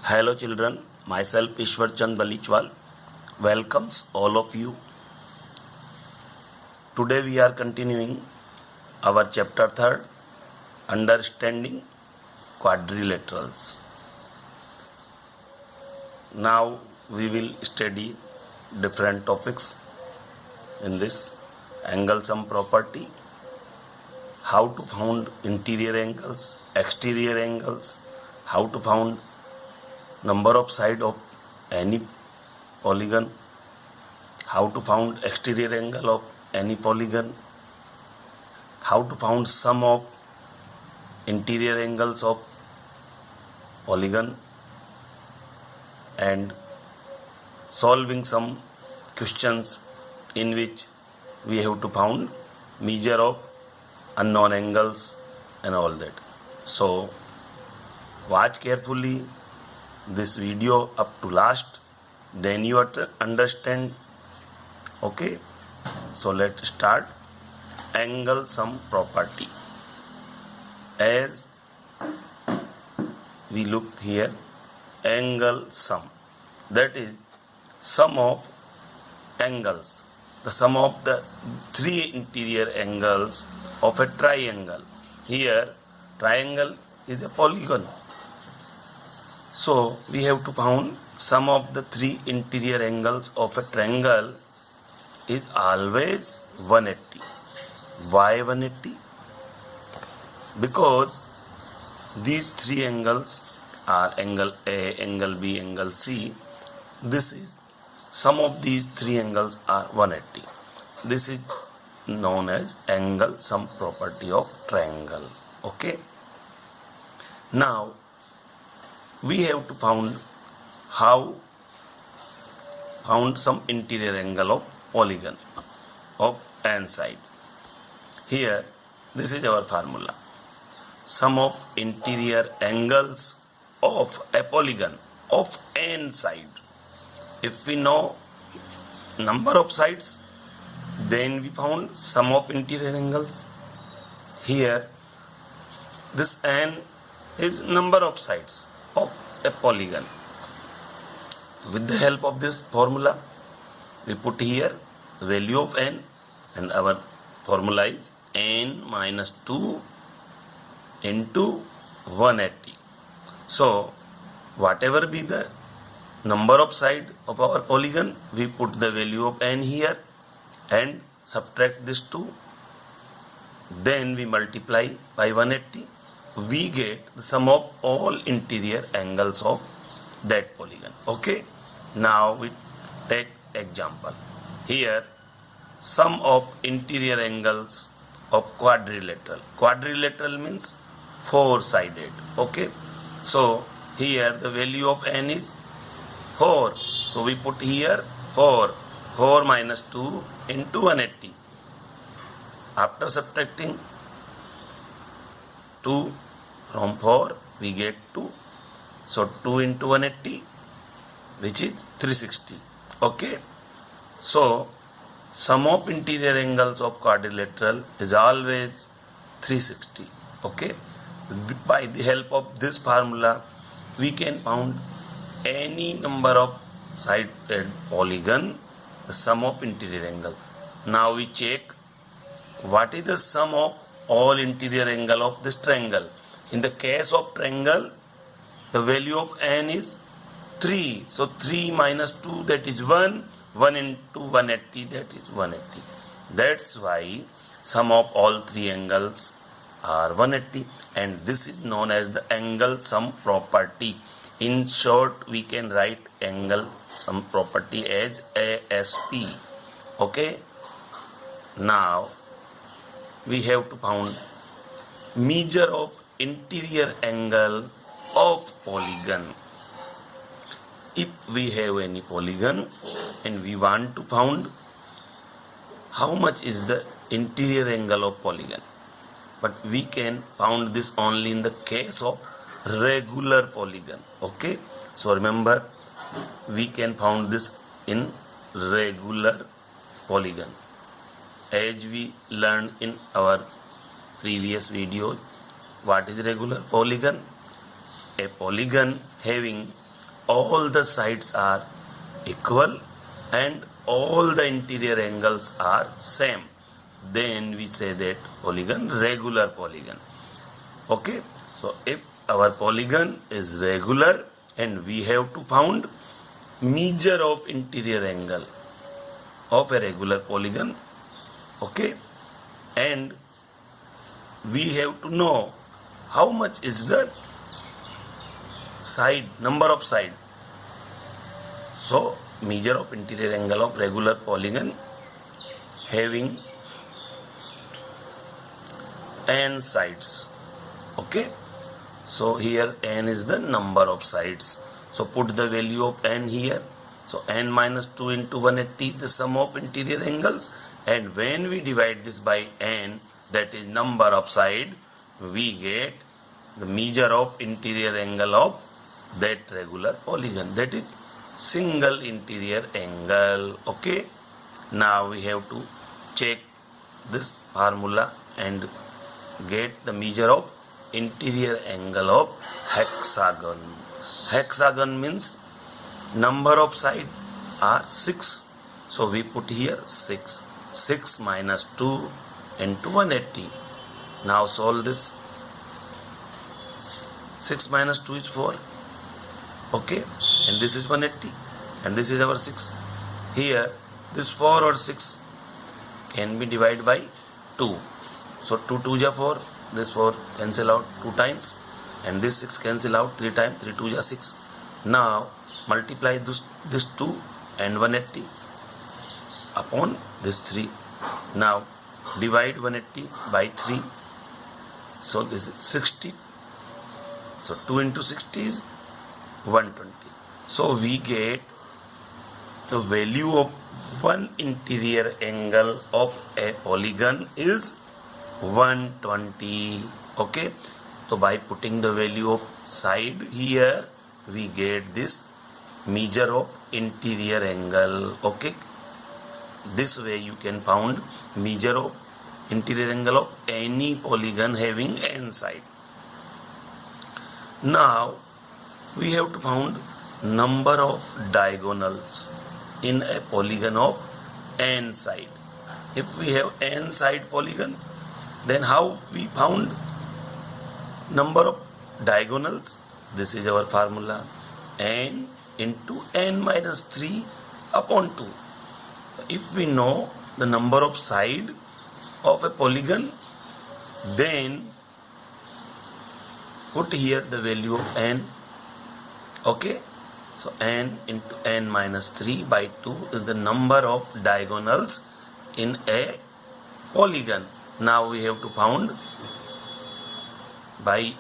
Hello children, myself Ishwar Chand Balichwal welcomes all of you. Today we are continuing our chapter 3rd, Understanding Quadrilaterals. Now we will study different topics in this: angle sum property, how to found interior angles, exterior angles, how to found number of side of any polygon, how to found exterior angle of any polygon, how to found sum of interior angles of polygon, and solving some questions in which we have to found measure of unknown angles and all that. So watch carefully this video up to last, then you understand. Okay, so let's start. Angle sum property. As we look here, angle sum, that is sum of angles, the sum of the three interior angles of a triangle. Here triangle is a polygon, so we have to found sum of the three interior angles of a triangle is always 180. Why 180? Because these three angles are angle A, angle B, angle C. This is sum of these three angles are 180. This is known as angle sum property of triangle. Okay. Now we have to found some interior angle of polygon of n side. Here this is our formula: sum of interior angles of a polygon of n side. If we know number of sides, then we found sum of interior angles. Here this n is number of sides of a polygon. With the help of this formula, we put here value of n, and our formula is n minus 2 into 180. So whatever be the number of side of our polygon, we put the value of n here and subtract this 2. Then we multiply by 180. We get the sum of all interior angles of that polygon. Okay. Now we take example. Here sum of interior angles of quadrilateral. Quadrilateral means four-sided. Okay. So here the value of n is 4. So we put here 4. 4 minus 2 into 180. After subtracting 2 from 4, we get 2. So 2 into 180, which is 360. Okay. So sum of interior angles of quadrilateral is always 360. Okay. By the help of this formula, we can found any number of sided polygon, the sum of interior angle. Now we check what is the sum of all interior angle of this triangle. In the case of triangle, the value of n is 3. So 3 minus 2, that is 1. 1 into 180, that is 180. That's why sum of all three angles are 180, and this is known as the angle sum property. In short, we can write angle sum property as ASP. Okay. Now we have to found measure of interior angle of polygon. If we have any polygon and we want to found how much is the interior angle of polygon, but we can found this only in the case of regular polygon. Okay. So remember, we can found this in regular polygon. As we learned in our previous video, what is regular polygon? A polygon having all the sides are equal and all the interior angles are same, then we say that polygon regular polygon. Okay, so if our polygon is regular and we have to found measure of interior angle of a regular polygon, okay, and we have to know how much is the side, number of side. So measure of interior angle of regular polygon having n sides. Okay, so here n is the number of sides. So put the value of n here. So n minus 2 into 180 is the sum of interior angles, and when we divide this by n, that is number of side, we get the measure of interior angle of that regular polygon, that is single interior angle. Okay, now we have to check this formula and get the measure of interior angle of hexagon. Hexagon means number of side are 6, so we put here 6. 6 minus 2 into 180. Now solve this. 6 minus 2 is 4. Okay, and this is 180 and this is our 6. Here this 4 or 6 can be divided by 2. So 2 2 is 4, this 4 cancel out 2 times, and this 6 cancel out 3 times, 3 2 is 6. Now multiply this 2 and 180 upon this 3. Now divide 180 by 3. So this is 60. So 2 into 60 is 120. So we get the value of one interior angle of a polygon is 120. Okay, so by putting the value of side here, we get this measure of interior angle. Okay, this way you can found measure of interior angle of any polygon having n side. Now we have to found number of diagonals in a polygon of n side. If we have n side polygon, then how we found number of diagonals? This is our formula, n into n minus 3 upon 2. If we know the number of side of a polygon, then put here the value of n. Okay, so n into n minus 3 by 2 is the number of diagonals in a polygon. Now we have to found by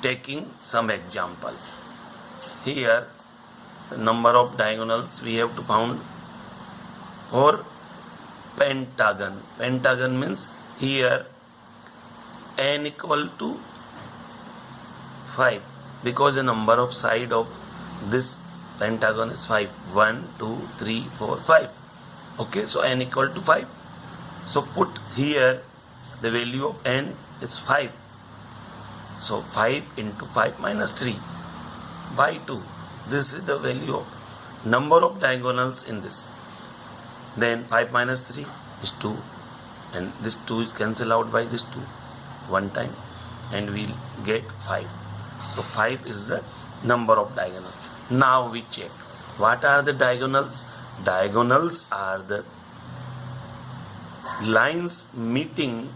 taking some example. Here the number of diagonals we have to found for pentagon. Pentagon means here n equal to 5, because the number of side of this pentagon is 5. 1 2 3 4 5. Okay, so n equal to 5. So put here the value of n is 5. So 5 into 5 minus 3 by 2. This is the value of number of diagonals in this. Then 5 minus 3 is 2, and this 2 is cancelled out by this 2 one time, and we'll get 5. So 5 is the number of diagonals. Now we check what are the diagonals. Diagonals are the lines meeting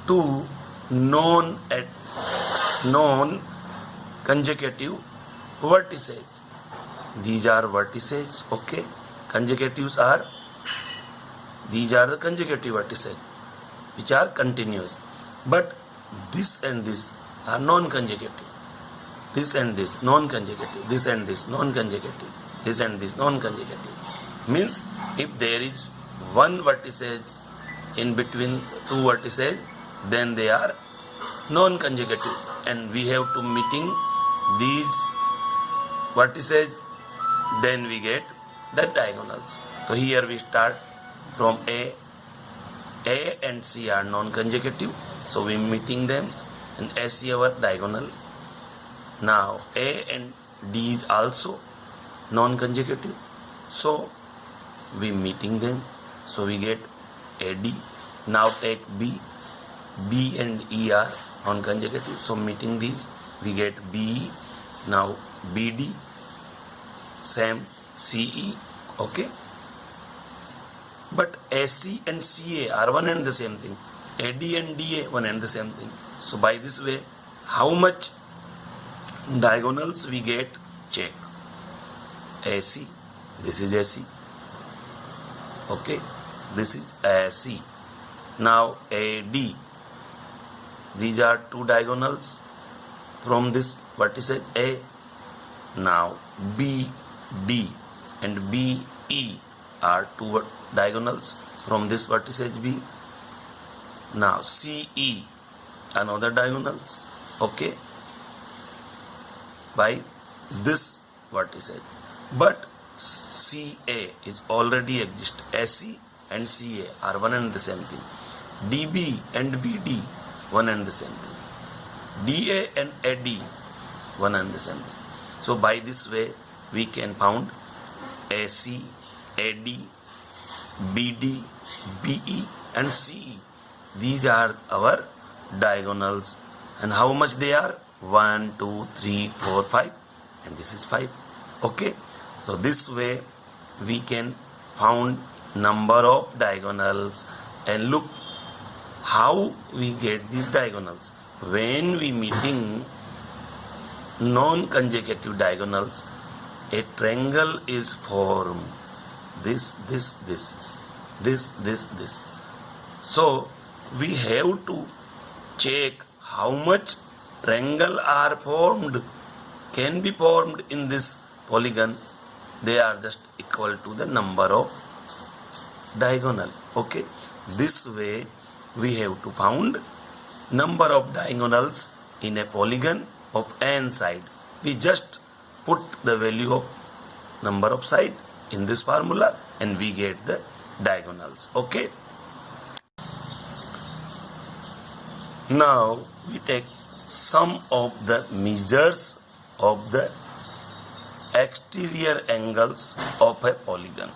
two non consecutive vertices. These are vertices. Okay, consecutives are, these are the consecutive vertices which are continuous, but this and this are non-consecutive. This and this non-consecutive, this and this non-consecutive, this and this non-consecutive. Means if there is one vertices in between two vertices, then they are non-consecutive, and we have to meeting these vertices, then we get the diagonals. So here we start from A and C are non-consecutive, so we meeting them, and AC our diagonal. Now A and D is also non-consecutive. So we meeting them. So we get AD. Now take B. B and E are non-consecutive. So meeting these, we get BE. Now BD. Same CE. Okay. But AC and CA are one and the same thing. AD and DA one and the same thing. So by this way, how much diagonals we get? Check. AC. This is AC. Okay. This is AC. Now AD. These are two diagonals from this vertex A. Now BD and BE are two diagonals from this vertex B. Now CE, another diagonals, okay, by this vertex. But CA is already exist. AC and CA are one and the same thing. DB and BD one and the same thing. DA and AD one and the same thing. So by this way we can found AC, AD, BD, BE and CE. These are our diagonals. And how much they are? 1, 2, 3, 4, 5. And this is 5. Okay. So this way we can found number of diagonals. And look how we get these diagonals. When we meeting non-consecutive diagonals, a triangle is formed. This. So we have to check how much triangle are formed, can be formed in this polygon. They are just equal to the number of diagonal. Okay. This way we have to found number of diagonals in a polygon of n side. We just put the value of number of side in this formula and we get the diagonals. Okay. Now we take some of the measures of the exterior angles of a polygon.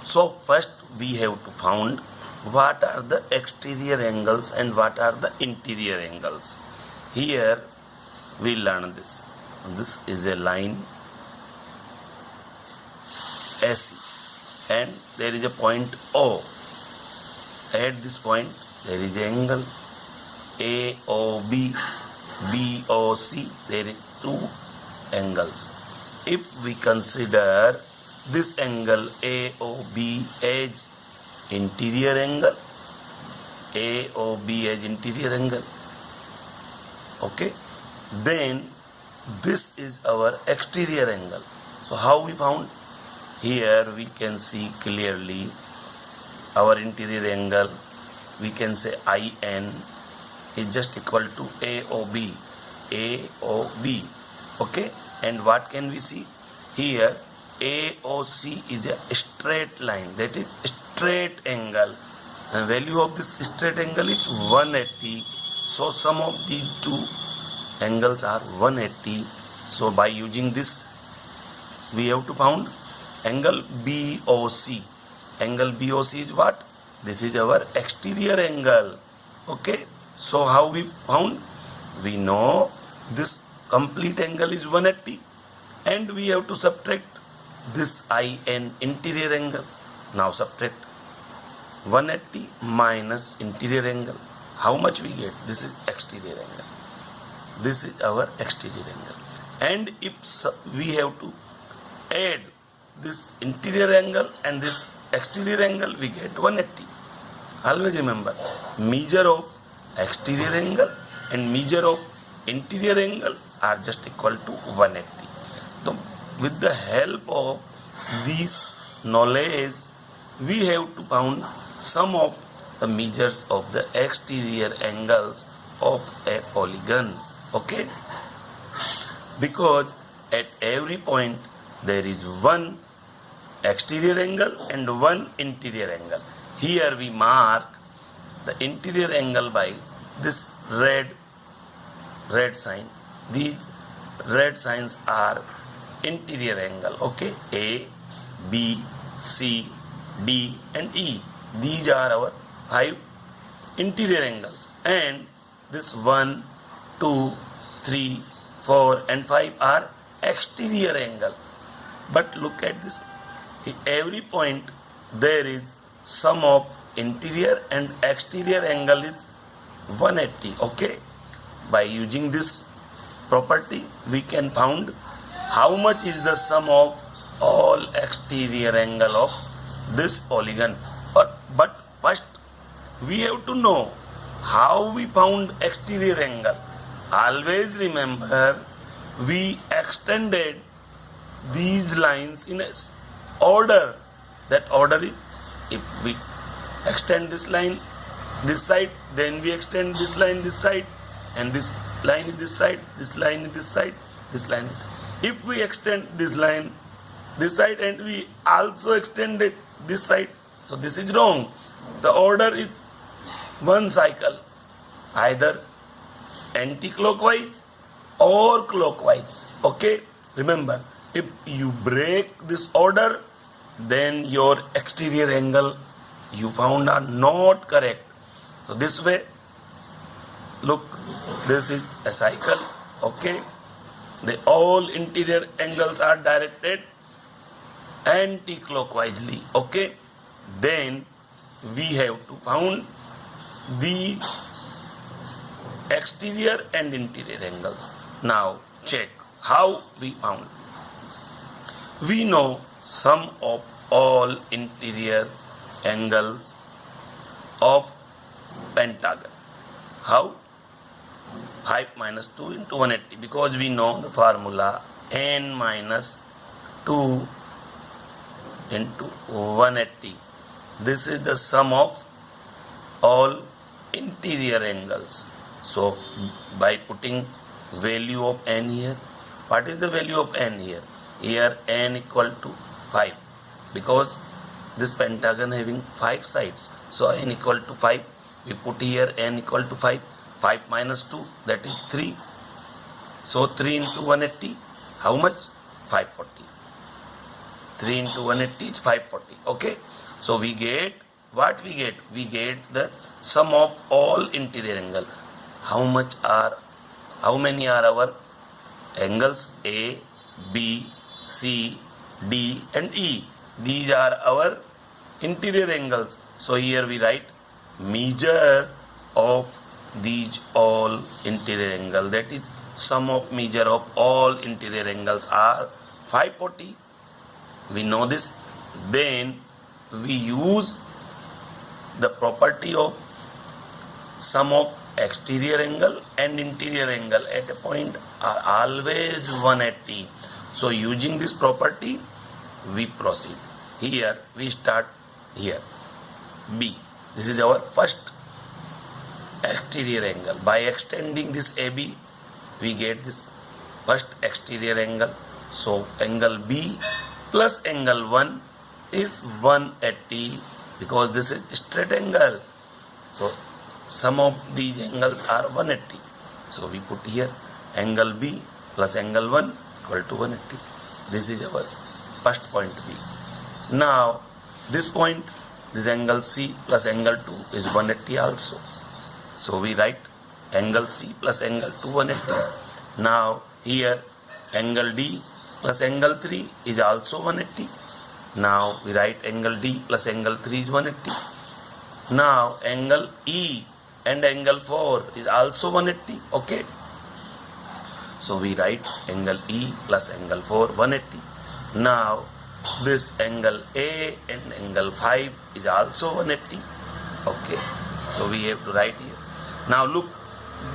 So first we have to found what are the exterior angles and what are the interior angles. Here we learn this. This is a line AC and there is a point O. At this point there is an angle AOB, BOC. There is two angles. If we consider this angle AOB as interior angle, AOB as interior angle, okay, then this is our exterior angle. So how we found? Here we can see clearly our interior angle. We can say IN is just equal to AOB, AOB, okay. And what can we see? Here AOC is a straight line, that is straight angle, and value of this straight angle is 180. So sum of these two angles are 180. So by using this we have to found angle BOC. Angle BOC is what? This is our exterior angle. Okay. So how we found? We know this complete angle is 180 and we have to subtract this IN, interior angle. Now subtract 180 minus interior angle. How much we get? This is exterior angle. This is our exterior angle. And if we have to add this interior angle and this exterior angle, we get 180. Always remember, measure of exterior angle and measure of interior angle are just equal to 180. So with the help of this knowledge, we have to found some of the measures of the exterior angles of a polygon. Okay? Because at every point there is one exterior angle and one interior angle. Here we mark the interior angle by this red sign. These red signs are interior angle. Okay, A, B, C, D and E. These are our 5 interior angles, and this 1, 2, 3, 4 and 5 are exterior angle. But look at this, at every point there is sum of interior and exterior angle is 180. Okay, by using this property we can found how much is the sum of all exterior angle of this polygon. But first we have to know how we found exterior angle. Always remember, we extended these lines in a order. That order is, if we extend this line this side, then we extend this line this side, and this line is this side, this line is this side, this line is this side. If we extend this line this side and we also extended this side, so this is wrong. The order is one cycle, either anti-clockwise or clockwise. Okay, remember, if you break this order, then your exterior angle you found are not correct. So this way, look, this is a cycle. Okay, all interior angles are directed anti-clockwisely. Okay, then we have to found the exterior and interior angles. Now check how we found. We know sum of all interior angles of pentagon. How? 5 minus 2 into 180, because we know the formula n minus 2 into 180. This is the sum of all interior angles. So by putting value of n here, what is the value of n here? Here n equal to 5, because this pentagon having 5 sides. So n equal to 5. We put here n equal to 5. 5 minus 2, that is 3. So 3 into 180, how much? 540. 3 into 180 is 540. Okay. So we get what we get? We get the sum of all interior angle. How many are our angles? A, B, C, D and E. These are our interior angles. So here we write measure of these all interior angle, that is sum of measure of all interior angles are 540. We know this. Then we use the property of sum of exterior angle and interior angle at a point are always 180. So using this property we proceed. Here we start here. B. This is our first exterior angle. By extending this AB, we get this first exterior angle. So angle B plus angle 1 is 180, because this is straight angle. So sum of these angles are 180. So we put here angle B plus angle 1 equal to 180. This is our first point B. Now this point, this angle C plus angle 2 is 180 also. So we write angle C plus angle 2 180. Now here angle D plus angle 3 is also 180. Now we write angle D plus angle 3 is 180. Now angle E and angle 4 is also 180. Okay. So we write angle E plus angle 4 180. Now this angle A and angle 5 is also 180. Okay. So we have to write here. Now look,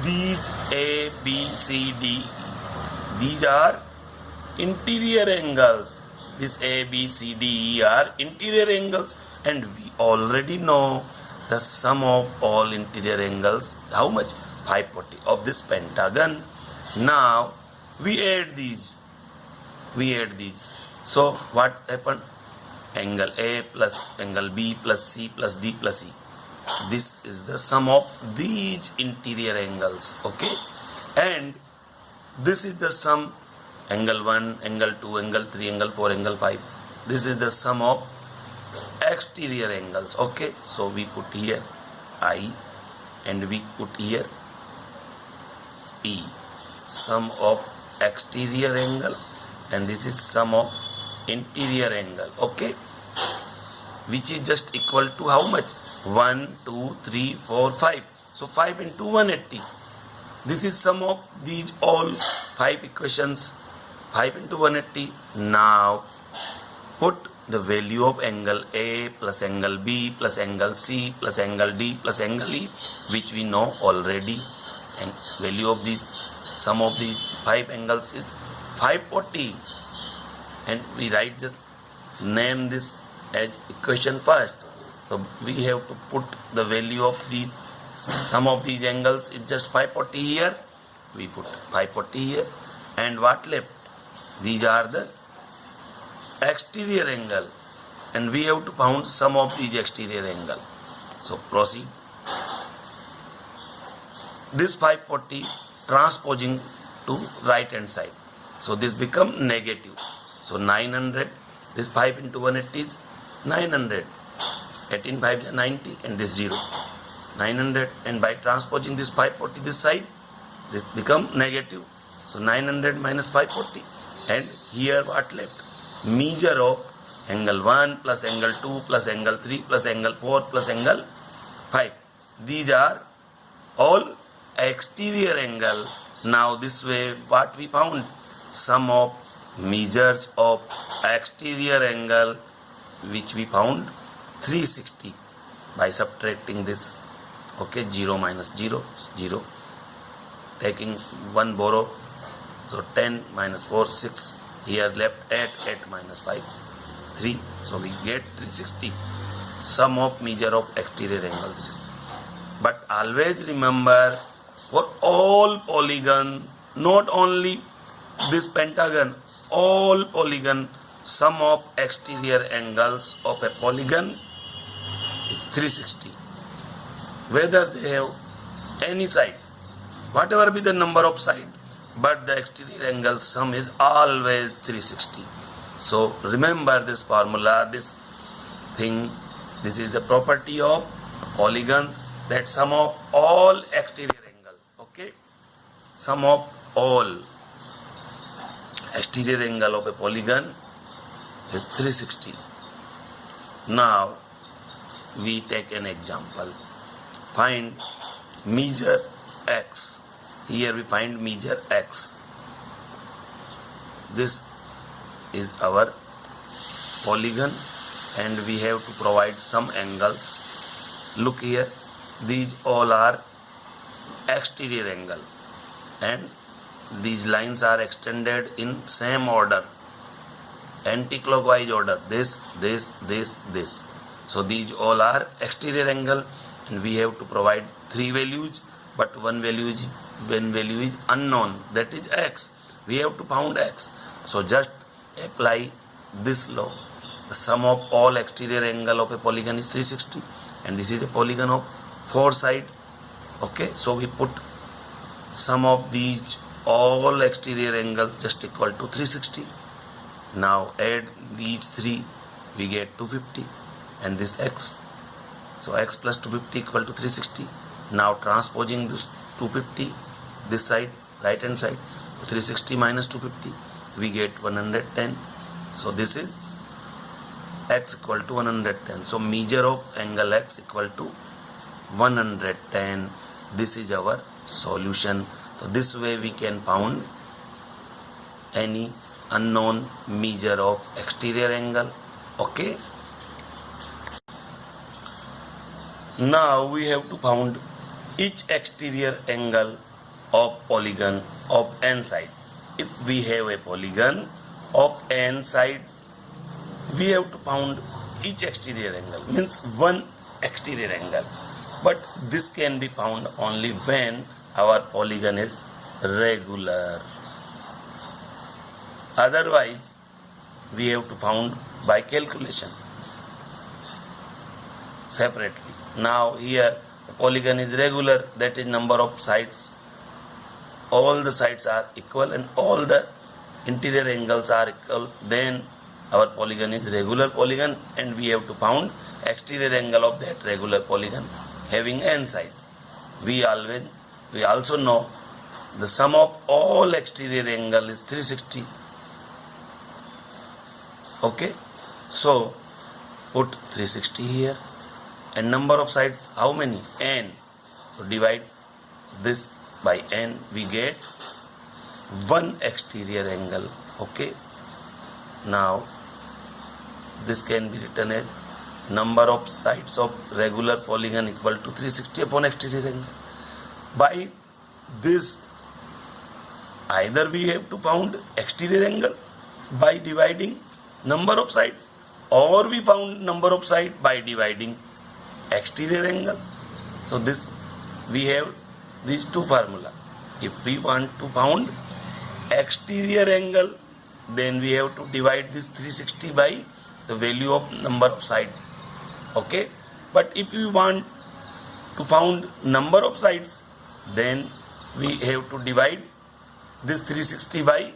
these A, B, C, D, E, these are interior angles. This A, B, C, D, E are interior angles, and we already know the sum of all interior angles, how much? 540 of this pentagon. Now we add these. So what happened? Angle A plus angle B plus C plus D plus E. This is the sum of these interior angles. Okay, and This is the sum, angle 1, angle 2, angle 3, angle 4, angle 5. This is the sum of exterior angles. Okay, so we put here I and we put here E, sum of exterior angle, and this is sum of interior angle. Okay, which is just equal to how much? 1, 2, 3, 4, 5. So 5 into 180. This is sum of these all 5 equations. 5 into 180. Now put the value of angle A plus angle B plus angle C plus angle D plus angle E, which we know already. And value of the sum of the 5 angles is 540. And we write the name this as equation first. So we have to put the value of the sum of these angles is just 540 here. We put 540 here. And what left? These are the exterior angle. And we have to find sum of these exterior angle. So proceed. This 540 transposing to right hand side. So this become negative. So 900. This 5 into 180 is 900. 18 5 is 90 and this 0. 900, and by transposing this 540 this side, this become negative. So 900 minus 540, and here what left? Measure of angle 1 plus angle 2 plus angle 3 plus angle 4 plus angle 5. These are all exterior angle. Now this way what we found? Sum of measures of exterior angle, which we found 360 by subtracting this. Okay, 0 minus 0, 0. Taking 1 borrow, so 10 minus 4, 6. Here left 8 minus 5, 3. So we get 360. Sum of measure of exterior angle. But always remember, for all polygon, not only this pentagon, all polygon, sum of exterior angles of a polygon is 360. Whether they have any side, whatever be the number of side, but the exterior angle sum is always 360. So remember this formula, this thing. This is the property of polygons, that sum of all exterior angle. Okay, sum of all exterior angle of a polygon is 360. Now we take an example. Find measure x. Here we find measure x. This is our polygon, and we have to provide some angles. Look here, these all are exterior angle, and these lines are extended in same order, anti-clockwise order. This. So these all are exterior angle, and we have to provide 3 values, but one value is unknown, that is x. We have to find x. So just apply this law. The sum of all exterior angle of a polygon is 360, and this is a polygon of 4 sides. Okay, so we put sum of these all exterior angles just equal to 360. Now add these 3, we get 250, and this x. So x plus 250 equal to 360. Now transposing this 250 this side, right hand side, 360 minus 250, we get 110. So this is x equal to 110. So measure of angle x equal to 110. This is our solution. So this way we can find any unknown measure of exterior angle. Okay. Now we have to find each exterior angle of polygon of n side. If we have a polygon of n side, we have to find each exterior angle, means one exterior angle. But this can be found only when our polygon is regular. Otherwise, we have to found by calculation separately. Now here the polygon is regular, that is number of sides all the sides are equal and all the interior angles are equal, then our polygon is regular polygon, and we have to found exterior angle of that regular polygon having n side. We also know the sum of all exterior angle is 360. Okay, so put 360 here, and number of sides how many? N. So divide this by n, we get one exterior angle. Okay, now this can be written as number of sides of regular polygon equal to 360 upon exterior angle. By this, either we have to found exterior angle by dividing number of side, or we found number of side by dividing exterior angle. So this, we have these two formula. If we want to found exterior angle, then we have to divide this 360 by the value of number of side. Okay, but if we want to found number of sides, then we have to divide this 360 by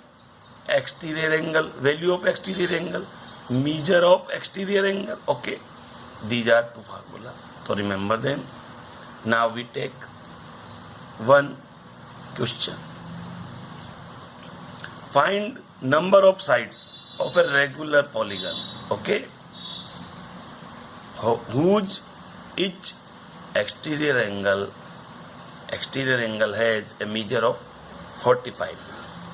exterior angle, value of exterior angle, measure of exterior angle. Okay, these are two formula, so remember them. Now we take one question. Find number of sides of a regular polygon. Okay, whose each exterior angle has a measure of 45.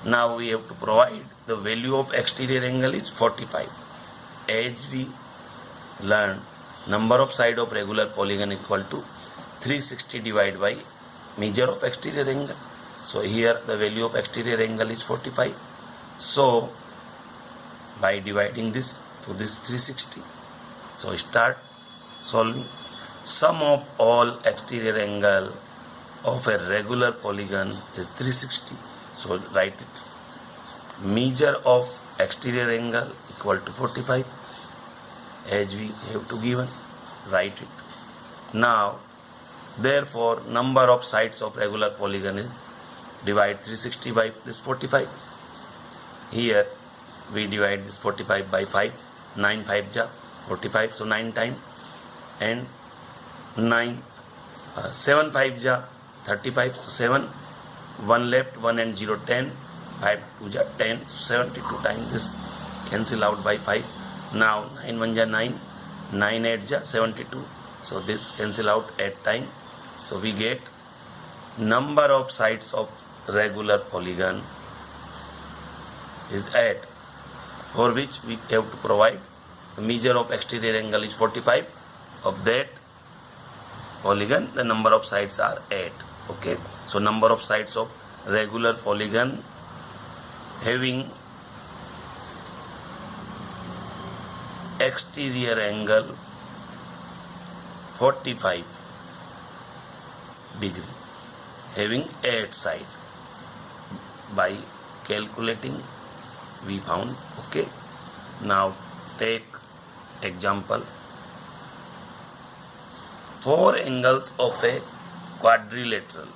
Now we have to provide the value of exterior angle is 45. As we learn, number of side of regular polygon equal to 360 divided by measure of exterior angle. So here the value of exterior angle is 45. So by dividing this to this 360, so start solving. Sum of all exterior angle of a regular polygon is 360. So write it. Measure of exterior angle equal to 45, as we have to given. Write it. Now, therefore, number of sides of regular polygon is divide 360 by this 45. Here we divide this 45 by 5. 9 5 ja 45, so 9 times, and 7 5 ja 35, so 7, 1 left, 1 and 0 10, 5 2 ja 10, so 72 times. This cancel out by 5. Now 9 1 ja 9, 9 8 ja 72, so this cancel out 8 times. So we get number of sides of regular polygon is 8, for which we have to provide the measure of exterior angle is 45. Of that polygon, the number of sides are 8. Okay, so number of sides of regular polygon having exterior angle 45 degree, having 8 sides. By calculating we found. Okay, now take example. 4 angles of a quadrilateral.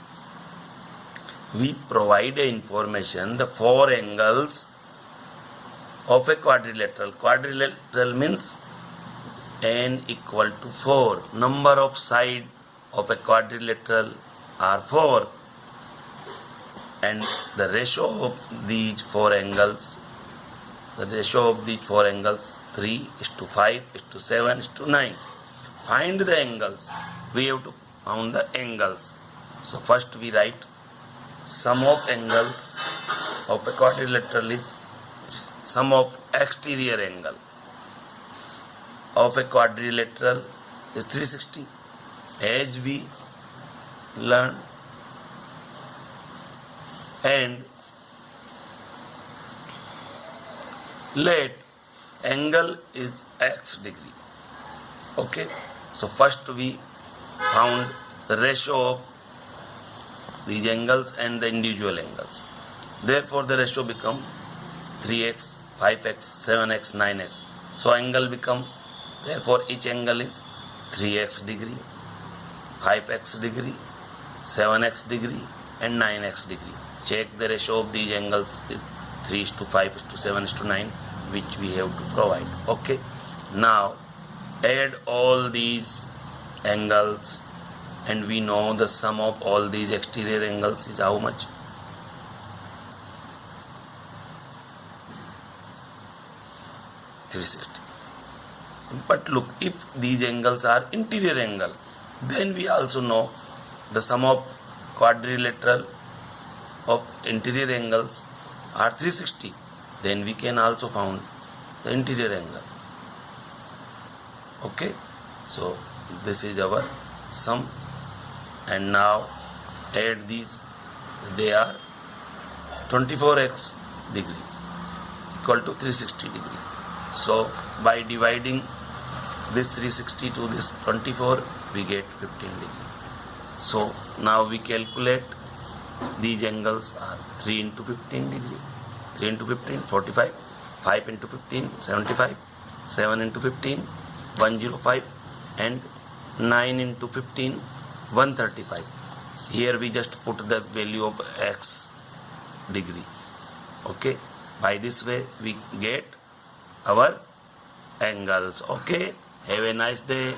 We provide a information, the 4 angles of a quadrilateral. Quadrilateral means n equal to 4. Number of sides of a quadrilateral are 4, and the ratio of these 4 angles, 3:5:7:9. Find the angles. We have to find the angles. So first we write sum of angles of a quadrilateral is sum of exterior angle of a quadrilateral is 360, as we learn, and let angle is x degree. Okay, so first we found the ratio of these angles and the individual angles. Therefore the ratio become 3x, 5x, 7x, 9x. So angle become, therefore each angle is 3x degree, 5x degree, 7x degree and 9x degree. check the ratio of these angles is 3:5:7:9, which we have to provide. Okay, now add all these angles, and we know the sum of all these exterior angles is how much? 360. But look, if these angles are interior angle, then we also know the sum of quadrilateral of interior angles are 360. Then we can also found the interior angle. Okay, so this is our sum, and now add these. They are 24x degree equal to 360 degree. So by dividing this 360 to this 24, we get 15 degree. So now we calculate these angles are 3 into 15 degree. 3 into 15, 45. 5 into 15, 75. 7 into 15, 105. And 9 into 15, 135. Here we just put the value of x degree. Okay. By this way we get our angles. Okay. Have a nice day.